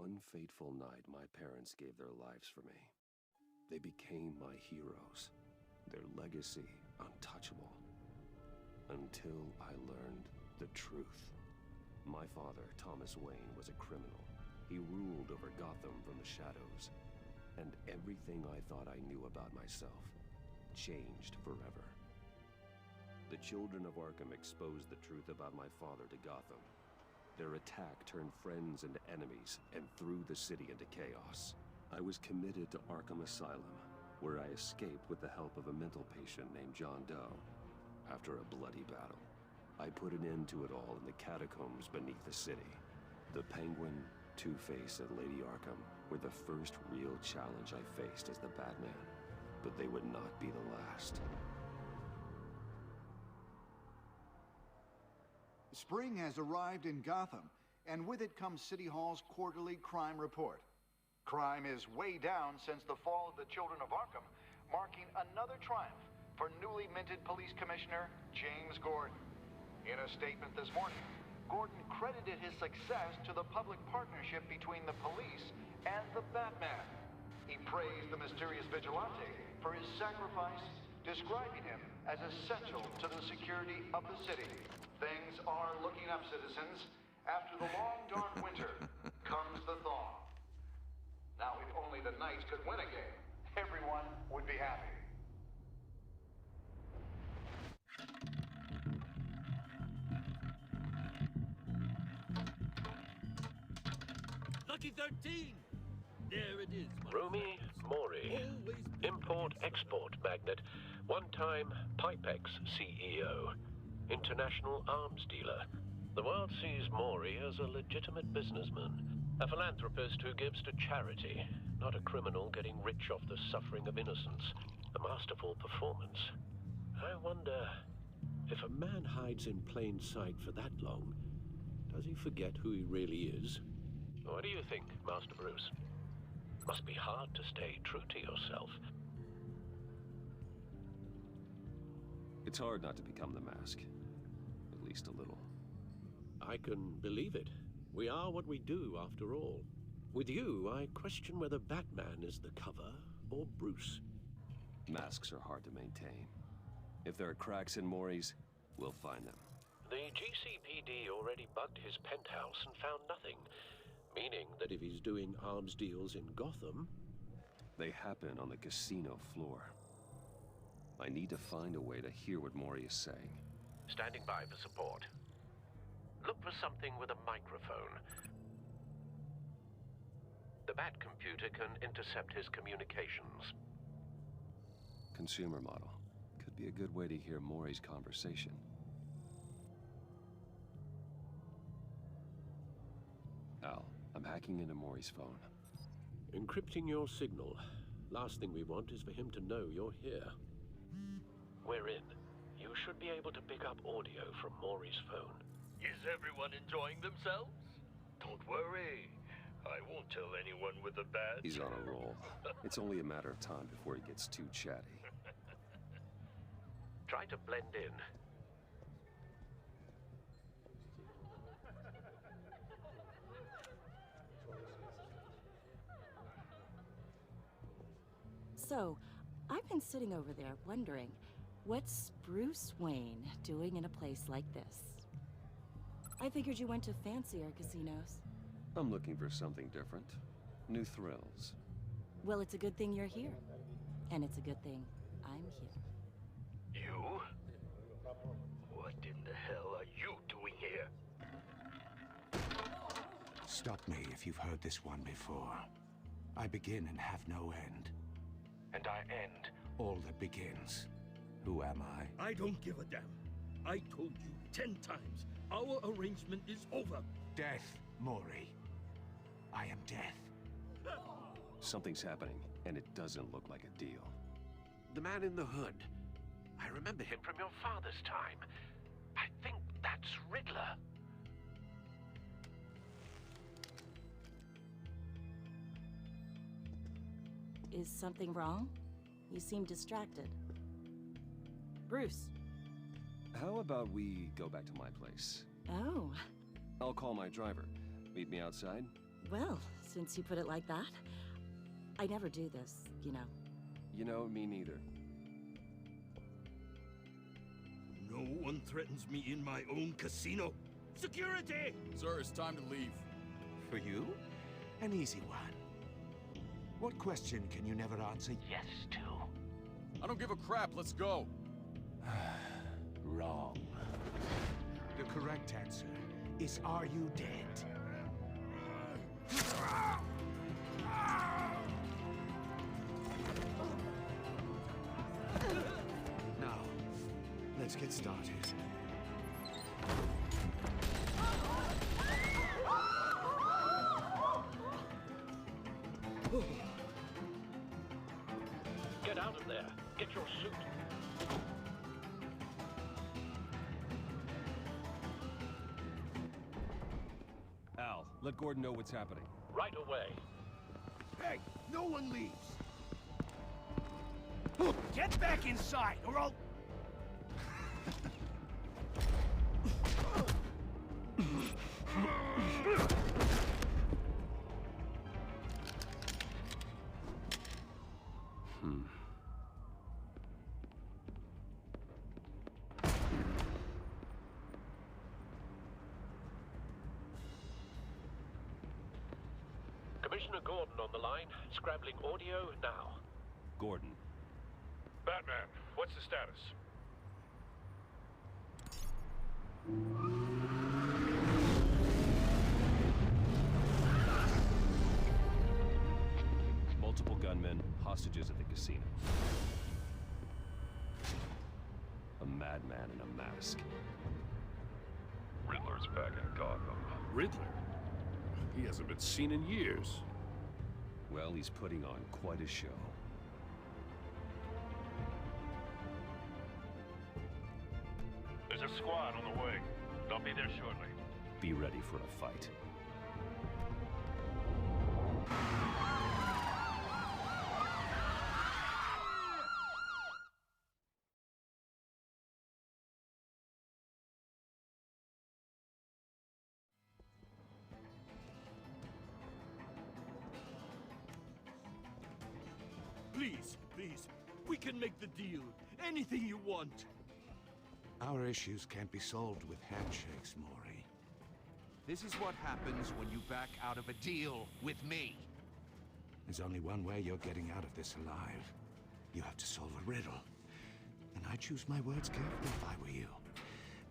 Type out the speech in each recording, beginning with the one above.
one fateful night, my parents gave their lives for me. They became my heroes, their legacy untouchable. Until I learned the truth. My father, Thomas Wayne, was a criminal. He ruled over Gotham from the shadows. And everything I thought I knew about myself changed forever. The children of Arkham exposed the truth about my father to Gotham. Their attack turned friends into enemies and threw the city into chaos. I was committed to Arkham Asylum, where I escaped with the help of a mental patient named John Doe. After a bloody battle, I put an end to it all in the catacombs beneath the city. The Penguin, Two-Face, and Lady Arkham were the first real challenge I faced as the Batman, but they would not be the last. Spring has arrived in Gotham, and with it comes City Hall's quarterly crime report. Crime is way down since the fall of the Children of Arkham, marking another triumph for newly minted Police Commissioner James Gordon. In a statement this morning, Gordon credited his success to the public partnership between the police and the Batman. He praised the mysterious vigilante for his sacrifice, describing him as essential to the security of the city. Things are looking up, citizens. After the long, dark winter comes the thaw. Now, if only the Knights could win a game, everyone would be happy. Lucky 13! There it is. Rumi Mori, import-export magnate, one-time Pipex CEO, international arms dealer. The world sees Mori as a legitimate businessman, a philanthropist who gives to charity, not a criminal getting rich off the suffering of innocence. A masterful performance. I wonder, if a man hides in plain sight for that long, does he forget who he really is? What do you think, Master Bruce? Must be hard to stay true to yourself. It's hard not to become the Mask. At least a little. I can believe it. We are what we do, after all. With you, I question whether Batman is the cover or Bruce. Masks are hard to maintain. If there are cracks in Mori's, we'll find them. The GCPD already bugged his penthouse and found nothing. Meaning that if he's doing arms deals in Gotham... They happen on the casino floor. I need to find a way to hear what Mori is saying. Standing by for support. Look for something with a microphone. The Bat computer can intercept his communications. Consumer model. Could be a good way to hear Mori's conversation. Al, I'm hacking into Mori's phone. Encrypting your signal. Last thing we want is for him to know you're here. We're in. You should be able to pick up audio from Mori's phone. Is everyone enjoying themselves? Don't worry. I won't tell anyone with a bat. He's on a roll. It's only a matter of time before he gets too chatty. Try to blend in. So, I've been sitting over there wondering, what's Bruce Wayne doing in a place like this? I figured you went to fancier casinos. I'm looking for something different. New thrills. Well, it's a good thing you're here. And it's a good thing I'm here. You? What in the hell are you doing here? Stop me if you've heard this one before. I begin and have no end. And I end all that begins. Who am I? I don't give a damn. I told you 10 times. Our arrangement is over. Death, Mori. I am death. Something's happening, and it doesn't look like a deal. The man in the hood. I remember him from your father's time. I think that's Riddler. Is something wrong? You seem distracted. Bruce. How about we go back to my place? Oh. I'll call my driver. Meet me outside? Well, since you put it like that, I never do this, you know. You know, me neither. No one threatens me in my own casino. Security! Sir, it's time to leave. For you? An easy one. What question can you never answer yes to? I don't give a crap, let's go. Wrong. The correct answer is, are you dead? Now, let's get started. Get out of there. Get your suit. Al, let Gordon know what's happening. Right away. Hey, no one leaves. Get back inside, or I'll... Commissioner Gordon on the line, scrambling audio now. Gordon. Batman, what's the status? Multiple gunmen, hostages at the casino. A madman in a mask. Riddler's back in Gotham. Riddler? He hasn't been seen in years. Well, he's putting on quite a show. There's a squad on the way. They'll be there shortly. Be ready for a fight. Please, please. We can make the deal. Anything you want. Our issues can't be solved with handshakes, Maury. This is what happens when you back out of a deal with me. There's only one way you're getting out of this alive. You have to solve a riddle. And I choose my words carefully if I were you.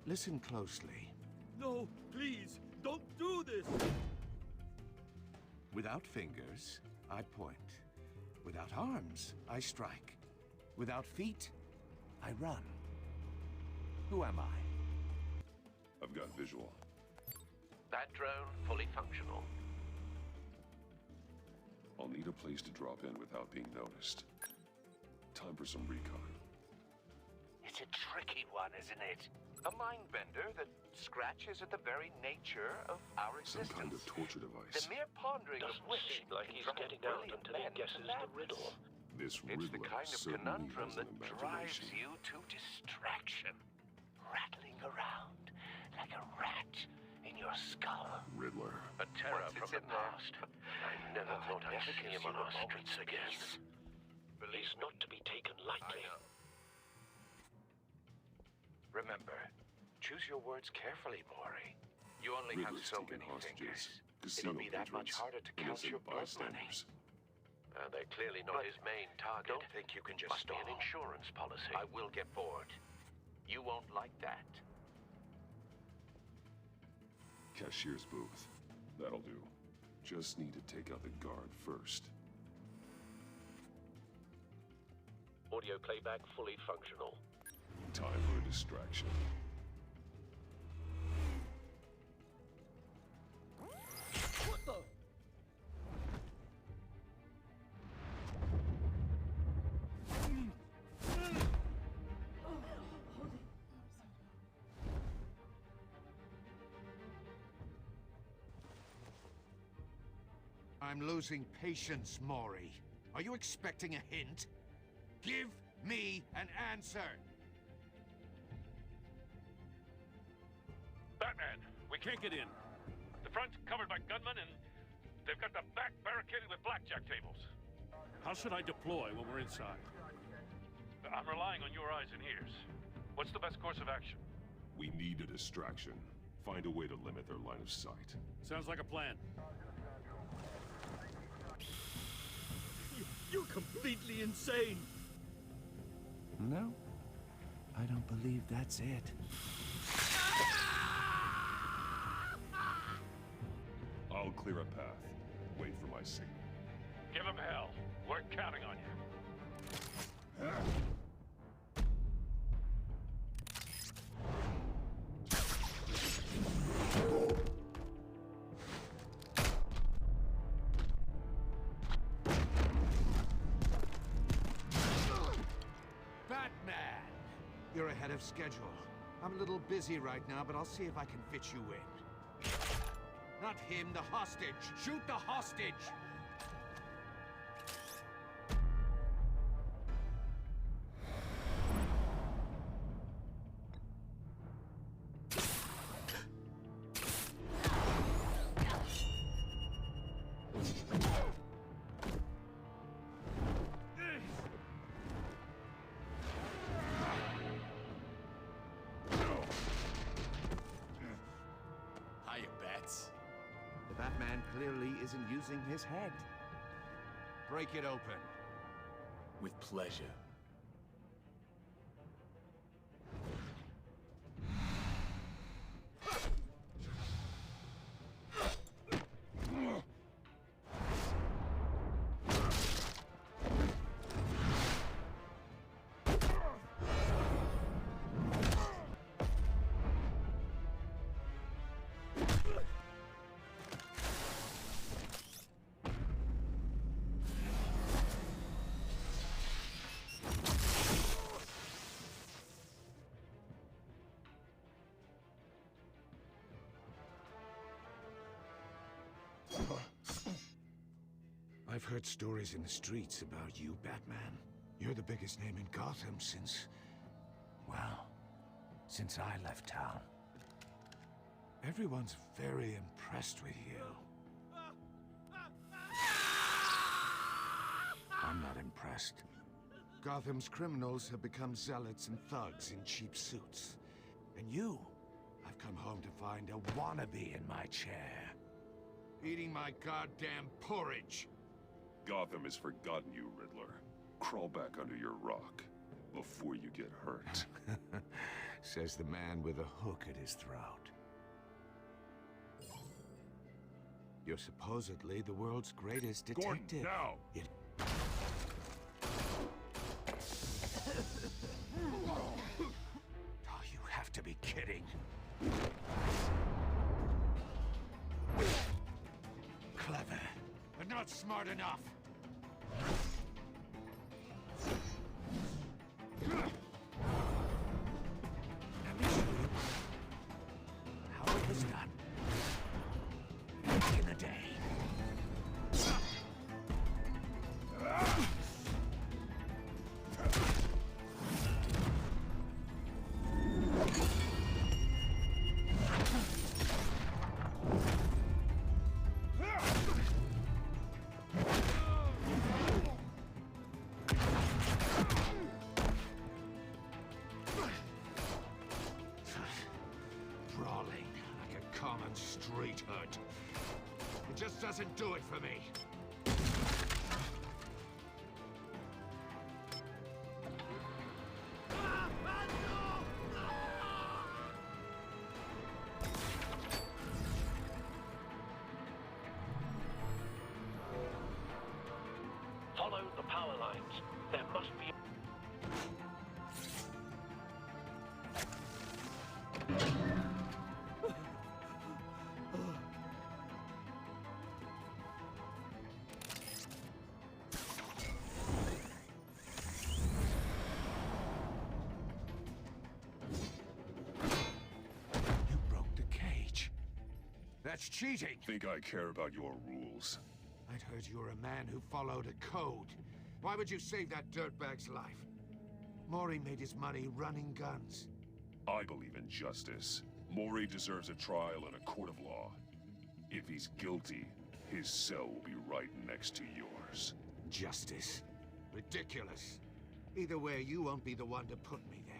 Listen closely. No, please, don't do this. Without fingers, I point. Without arms, I strike. Without feet, I run. Who am I? I've got visual. That drone fully functional. I'll need a place to drop in without being noticed. Time for some recon. It's a tricky one, isn't it? A mind bender that scratches at the very nature of our Some existence. kind of torture The device. mere pondering Doesn't of which seem like can he's drive getting out brilliant until he men guesses to the madness. riddle. This It's Riddler the kind of certainly conundrum has that an drives imagination. you to distraction. Rattling around like a rat in your skull. Riddler. A terror Once from it's the in there, past. I never thought I'd never see gives him on you a our streets moment's again. peace. He's not to be taken lightly. Remember, choose your words carefully, Maury. You only Riddler's have so taking many hostages. fingers. Casino It'll be that much patrons, harder to count innocent your blood money. bystanders. They're clearly not But his main target. Don't think you can just Must be stall. an insurance policy. I will get bored. You won't like that. Cashier's booth. That'll do. Just need to take out the guard first. Audio playback fully functional. Time for a distraction. What the? I'm losing patience, Maury. Are you expecting a hint? Give me an answer! Batman, we can't get in. The front's covered by gunmen and They've got the back barricaded with blackjack tables. How should I deploy when we're inside? I'm relying on your eyes and ears. What's the best course of action? We need a distraction. Find a way to limit their line of sight. Sounds like a plan. You're completely insane! No, I don't believe that's it. I'll clear a path. Wait for my signal. Give him hell. We're counting on you. Batman! You're ahead of schedule. I'm a little busy right now, but I'll see if I can fit you in. Not him, the hostage! Shoot the hostage! The Batman clearly isn't using his head. Break it open. With pleasure. I've heard stories in the streets about you, Batman. You're the biggest name in Gotham since... well, since I left town. Everyone's very impressed with you. I'm not impressed. Gotham's criminals have become zealots and thugs in cheap suits. And you, I've come home to find a wannabe in my chair. Eating my goddamn porridge. Gotham has forgotten you, Riddler. Crawl back under your rock before you get hurt. Says the man with a hook at his throat. You're supposedly the world's greatest detective. Gordon, now! Oh, you have to be kidding. Clever, but not smart enough. Let me show you how it was done. Back in the day. Brawling like a common street hood. It just doesn't do it for me. Follow the power lines. There must be... You broke the cage. That's cheating. Think I care about your rules? I'd heard you were a man who followed a code. Why would you save that dirtbag's life? Mori made his money running guns. I believe in justice. Mori deserves a trial in a court of law. If he's guilty, His cell will be right next to yours. Justice. Ridiculous. Either way, you won't be the one to put me there.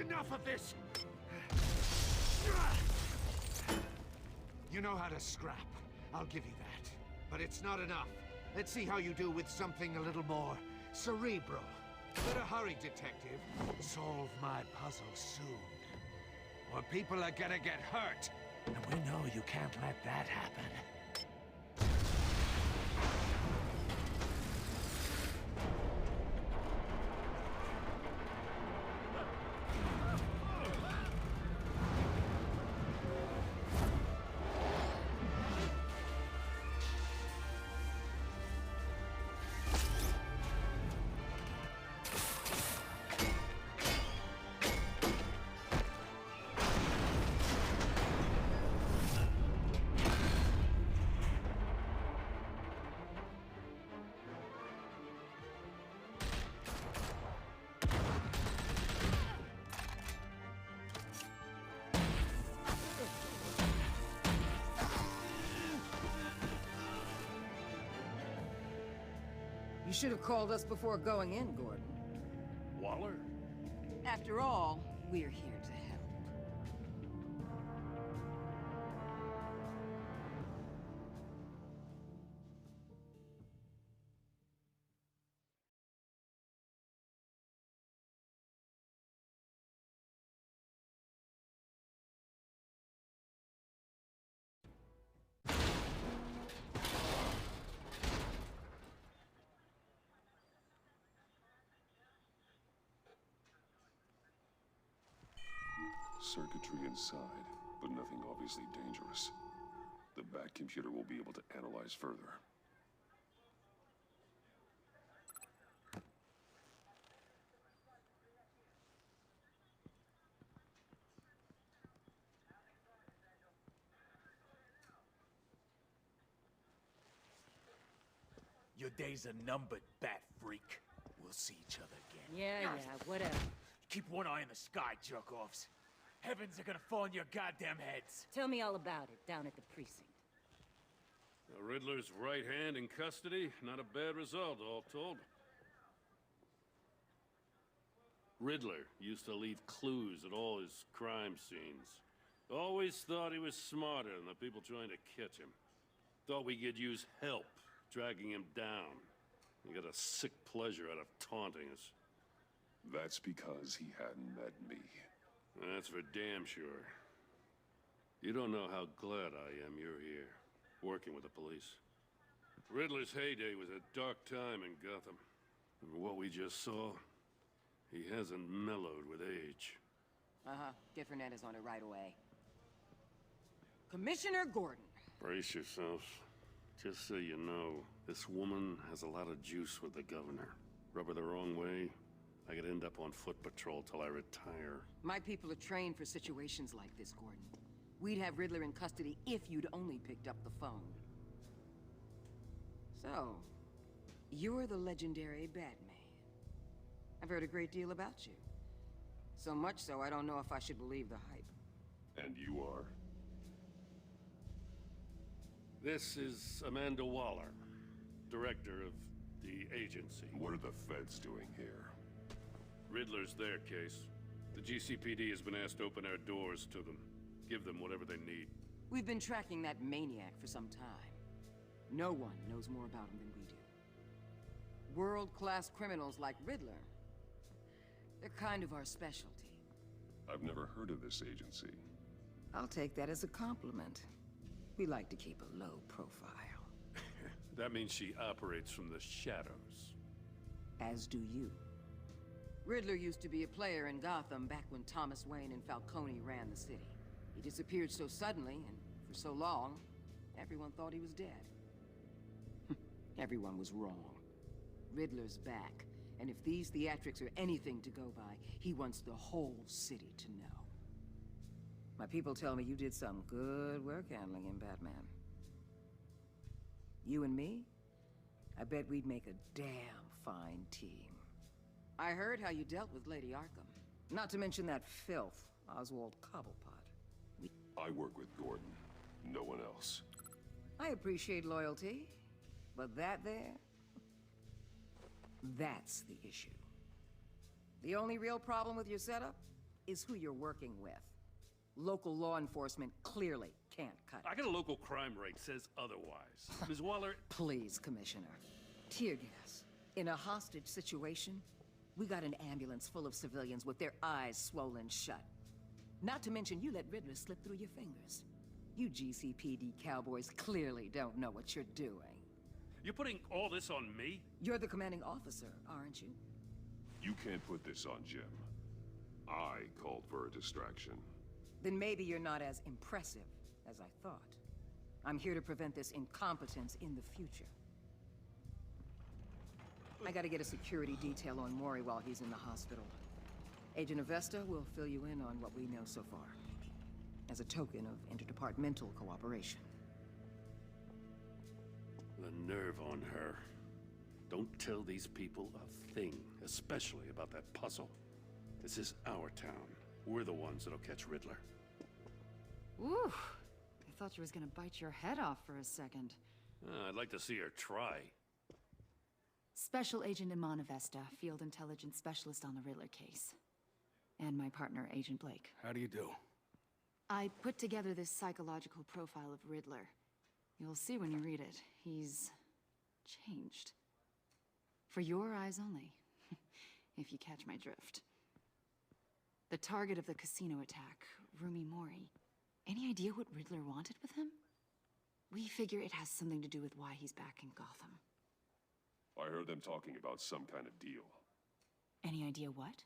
Enough of this! You know how to scrap. I'll give you that. But it's not enough. Let's see how you do with something a little more cerebral. Better hurry, detective. Solve my puzzle soon. Or people are gonna get hurt. And we know you can't let that happen. You should have called us before going in, Gordon. Waller? After all, we're here to help. Circuitry inside, but nothing obviously dangerous. The back computer will be able to analyze further. Your days are numbered, bat freak. We'll see each other again. Yeah, whatever. Keep one eye in the sky, jerk-offs. Heavens are gonna fall on your goddamn heads. Tell me all about it down at the precinct. The Riddler's right hand in custody. Not a bad result, all told. Riddler used to leave clues at all his crime scenes. Always thought he was smarter than the people trying to catch him. Thought we could use help, dragging him down. He got a sick pleasure out of taunting us. That's because he hadn't met me. That's for damn sure. You don't know how glad I am you're here, working with the police. Riddler's heyday was a dark time in Gotham. And what we just saw, he hasn't mellowed with age. Get Fernandez on it right away. Commissioner Gordon. Brace yourself. Just so you know, this woman has a lot of juice with the governor. Rub her the wrong way, I could end up on foot patrol till I retire. My people are trained for situations like this, Gordon. We'd have Riddler in custody if you'd only picked up the phone. So, you're the legendary Batman. I've heard a great deal about you. So much so, I don't know if I should believe the hype. And you are? This is Amanda Waller, director of the agency. What are the feds doing here? Riddler's their case. The GCPD has been asked to open our doors to them. Give them whatever they need. We've been tracking that maniac for some time. No one knows more about him than we do. World-class criminals like Riddler. They're kind of our specialty. I've never heard of this agency. I'll take that as a compliment. We like to keep a low profile. That means she operates from the shadows. As do you. Riddler used to be a player in Gotham back when Thomas Wayne and Falcone ran the city. He disappeared so suddenly, and for so long, everyone thought he was dead. Everyone was wrong. Riddler's back, and if these theatrics are anything to go by, he wants the whole city to know. My people tell me you did some good work handling him, Batman. You and me? I bet we'd make a damn fine team. I heard how you dealt with Lady Arkham. Not to mention that filth, Oswald Cobblepot. I work with Gordon. No one else. I appreciate loyalty, but that there... that's the issue. The only real problem with your setup is who you're working with. Local law enforcement clearly can't cut it. I got a local crime rate says otherwise. Ms. Waller... Please, Commissioner. Tear gas. In a hostage situation, we got an ambulance full of civilians with their eyes swollen shut. Not to mention you let Riddler slip through your fingers. You GCPD cowboys clearly don't know what you're doing. You're putting all this on me? You're the commanding officer, aren't you? You can't put this on Jim. I called for a distraction. Then maybe you're not as impressive as I thought. I'm here to prevent this incompetence in the future. I gotta get a security detail on Mori while he's in the hospital. Agent Avesta will fill you in on what we know so far, as a token of interdepartmental cooperation. The nerve on her. Don't tell these people a thing, especially about that puzzle. This is our town. We're the ones that'll catch Riddler. Ooh, I thought she was gonna bite your head off for a second. I'd like to see her try. Special Agent Iman Avesta, Field Intelligence Specialist on the Riddler case. And my partner, Agent Blake. How do you do? I put together this psychological profile of Riddler. You'll see when you read it. He's changed. For your eyes only, if you catch my drift. The target of the casino attack, Rumi Mori. Any idea what Riddler wanted with him? We figure it has something to do with why he's back in Gotham. I heard them talking about some kind of deal. Any idea what?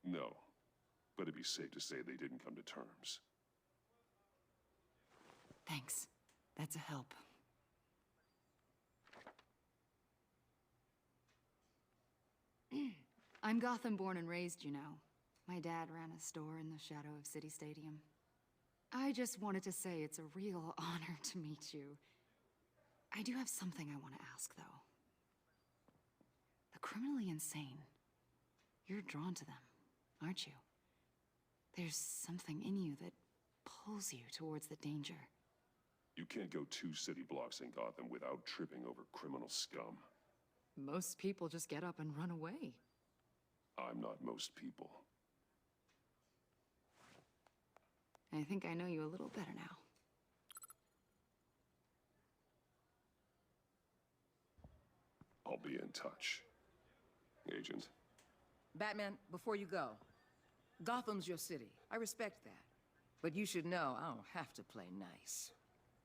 No, but it'd be safe to say they didn't come to terms. Thanks. That's a help. I'm Gotham born and raised, you know. My dad ran a store in the shadow of City Stadium. I just wanted to say it's a real honor to meet you. I do have something I want to ask, though. The criminally insane. You're drawn to them, aren't you? There's something in you that pulls you towards the danger. You can't go 2 city blocks in Gotham without tripping over criminal scum. Most people just get up and run away. I'm not most people. I think I know you a little better now. I'll be in touch, Agent. Batman, before you go, Gotham's your city. I respect that. But you should know I don't have to play nice.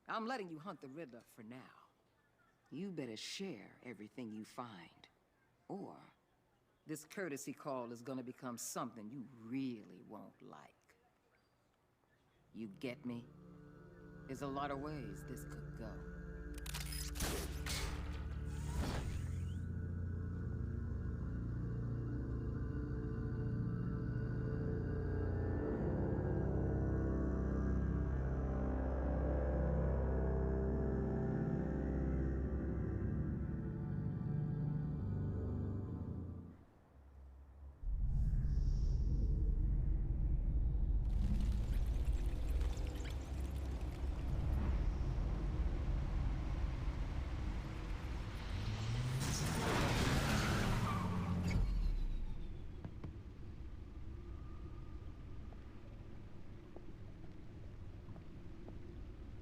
I'm letting you hunt the Riddler for now. You better share everything you find. Or this courtesy call is gonna become something you really won't like. You get me? There's a lot of ways this could go.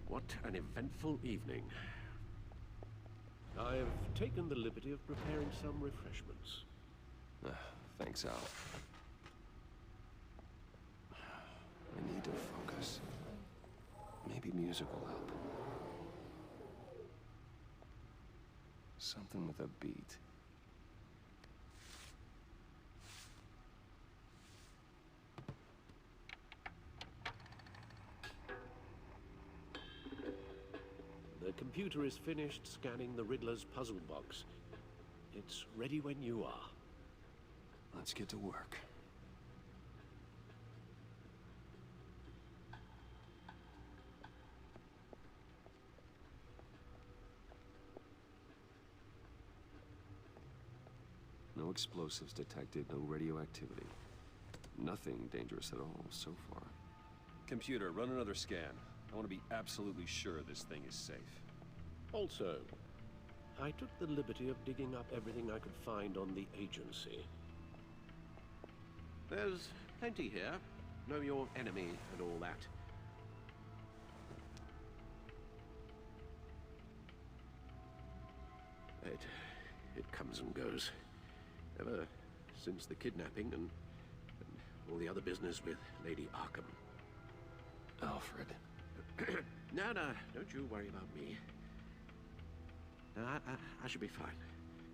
What an eventful evening. I've taken the liberty of preparing some refreshments. Thanks, Al. I need to focus. Maybe music will help. Something with a beat. The computer is finished scanning the Riddler's puzzle box. It's ready when you are. Let's get to work. No explosives detected, no radioactivity. Nothing dangerous at all so far. Computer, run another scan. I want to be absolutely sure this thing is safe. Also, I took the liberty of digging up everything I could find on the agency. There's plenty here. Know your enemy and all that. It comes and goes. Ever since the kidnapping and all the other business with Lady Arkham. Alfred. No, don't you worry about me. No, I should be fine.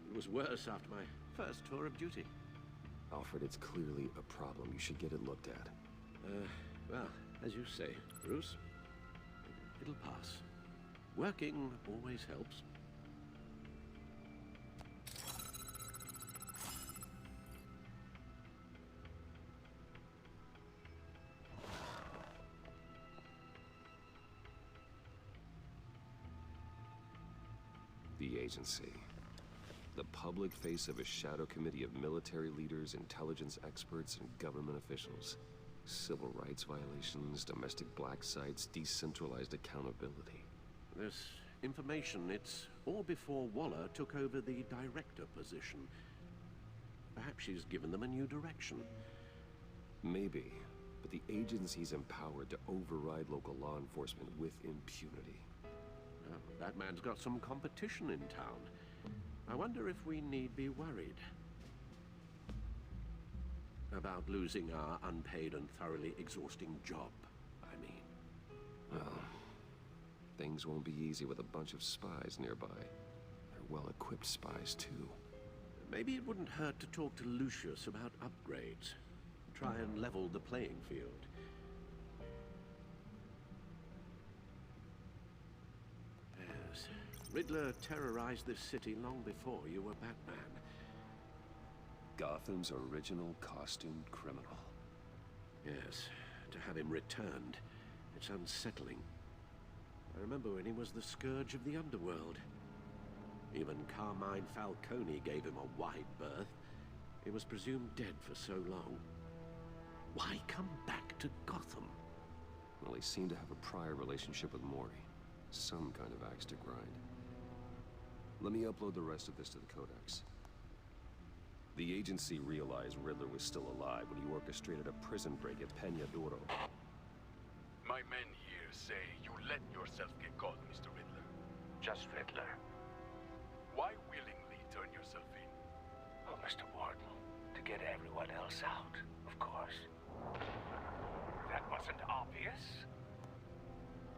It was worse after my first tour of duty. Alfred, it's clearly a problem. You should get it looked at. Well, as you say, Bruce, it'll pass. Working always helps. The agency. The public face of a shadow committee of military leaders, intelligence experts, and government officials. Civil rights violations, domestic black sites, decentralized accountability. This information, it's all before Waller took over the director position. Perhaps she's given them a new direction. Maybe, but the agency's empowered to override local law enforcement with impunity. Well, that man's got some competition in town. I wonder if we need be worried about losing our unpaid and thoroughly exhausting job, I mean. Well, things won't be easy with a bunch of spies nearby. They're well-equipped spies, too. Maybe it wouldn't hurt to talk to Lucius about upgrades. Try and level the playing field. Yes, Riddler terrorized this city long before you were Batman. Gotham's original costumed criminal. Yes, to have him returned, it's unsettling. I remember when he was the scourge of the underworld. Even Carmine Falcone gave him a wide berth. He was presumed dead for so long. Why come back to Gotham? Well, he seemed to have a prior relationship with Mori. Some kind of axe to grind. Let me upload the rest of this to the Codex. The agency realized Riddler was still alive when he orchestrated a prison break at Peña Duro. My men here say you let yourself get caught, Mr. Riddler. Just Riddler. Why willingly turn yourself in? Oh, Mr. Warden, to get everyone else out, of course. That wasn't obvious.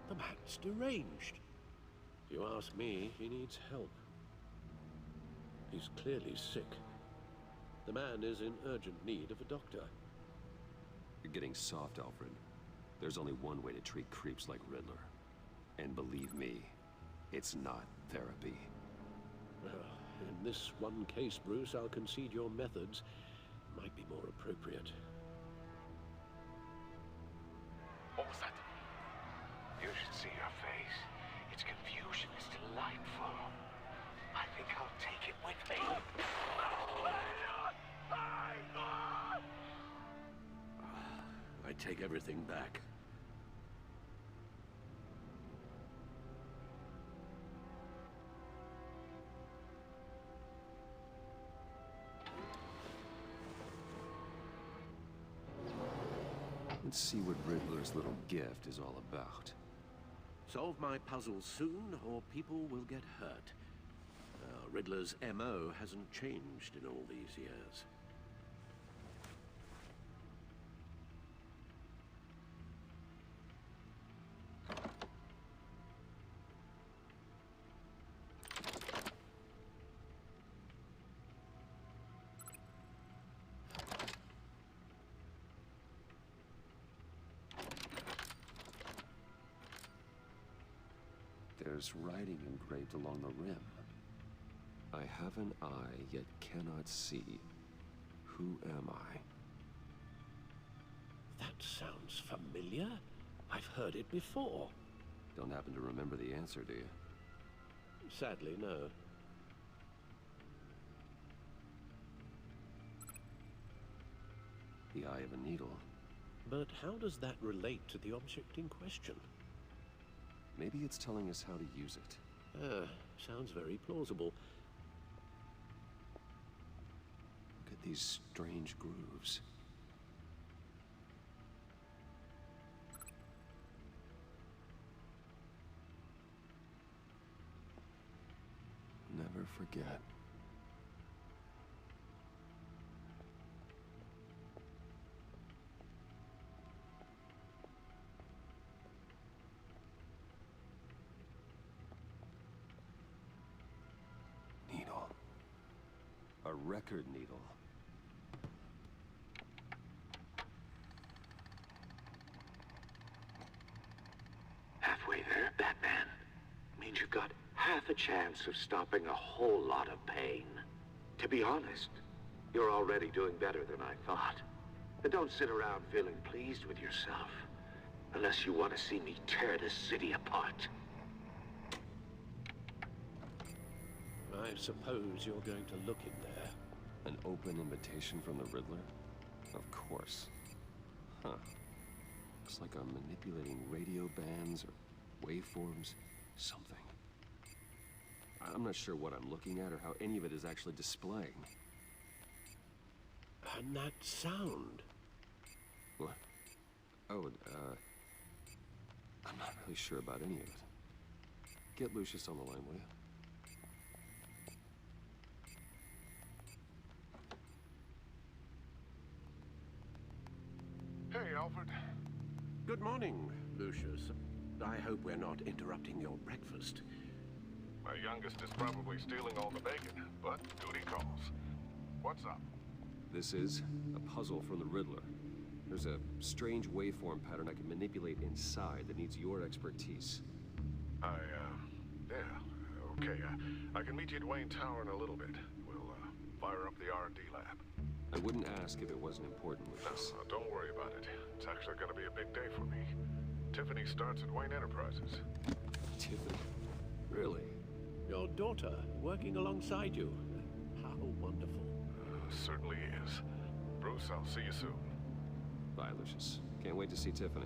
The man's deranged. If you ask me, he needs help. He's clearly sick. The man is in urgent need of a doctor. You're getting soft, Alfred. There's only one way to treat creeps like Riddler. And believe me, it's not therapy. Well, in this one case, Bruce, I'll concede your methods might be more appropriate. What was that? You should see your face. Its confusion is delightful. I think I'll take it with me. I take everything back. Let's see what Riddler's little gift is all about. Solve my puzzle soon, or people will get hurt. Riddler's MO hasn't changed in all these years. there's writing engraved along the rim. I have an eye, yet cannot see. Who am I? That sounds familiar. I've heard it before. Don't happen to remember the answer, do you? Sadly, no. The eye of a needle. But how does that relate to the object in question? Maybe it's telling us how to use it. Sounds very plausible. Look at these strange grooves. Never forget. Needle. A record needle. Halfway there, Batman. Means you've got half a chance of stopping a whole lot of pain. To be honest, you're already doing better than I thought. And don't sit around feeling pleased with yourself. Unless you want to see me tear this city apart. I suppose you're going to look in there. An open invitation from the Riddler? Of course. Huh. Looks like I'm manipulating radio bands or waveforms. Something. I'm not sure what I'm looking at or how any of it is actually displaying. And that sound. What? Oh, I'm not really sure about any of it. Get Lucius on the line, will you? Hey, Alfred. Good morning, Lucius. I hope we're not interrupting your breakfast. My youngest is probably stealing all the bacon, but duty calls. What's up? This is a puzzle from the Riddler. There's a strange waveform pattern I can manipulate inside that needs your expertise. Yeah, okay. I can meet you at Wayne Tower in a little bit. We'll, fire up the R&D lab. I wouldn't ask if it wasn't important, Lucius. No, don't worry about it. It's actually gonna be a big day for me. Tiffany starts at Wayne Enterprises. Tiffany? Really? Your daughter, working alongside you. How wonderful. Certainly is. Bruce, I'll see you soon. Bye, Lucius. Can't wait to see Tiffany.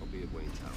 I'll be at Wayne Tower.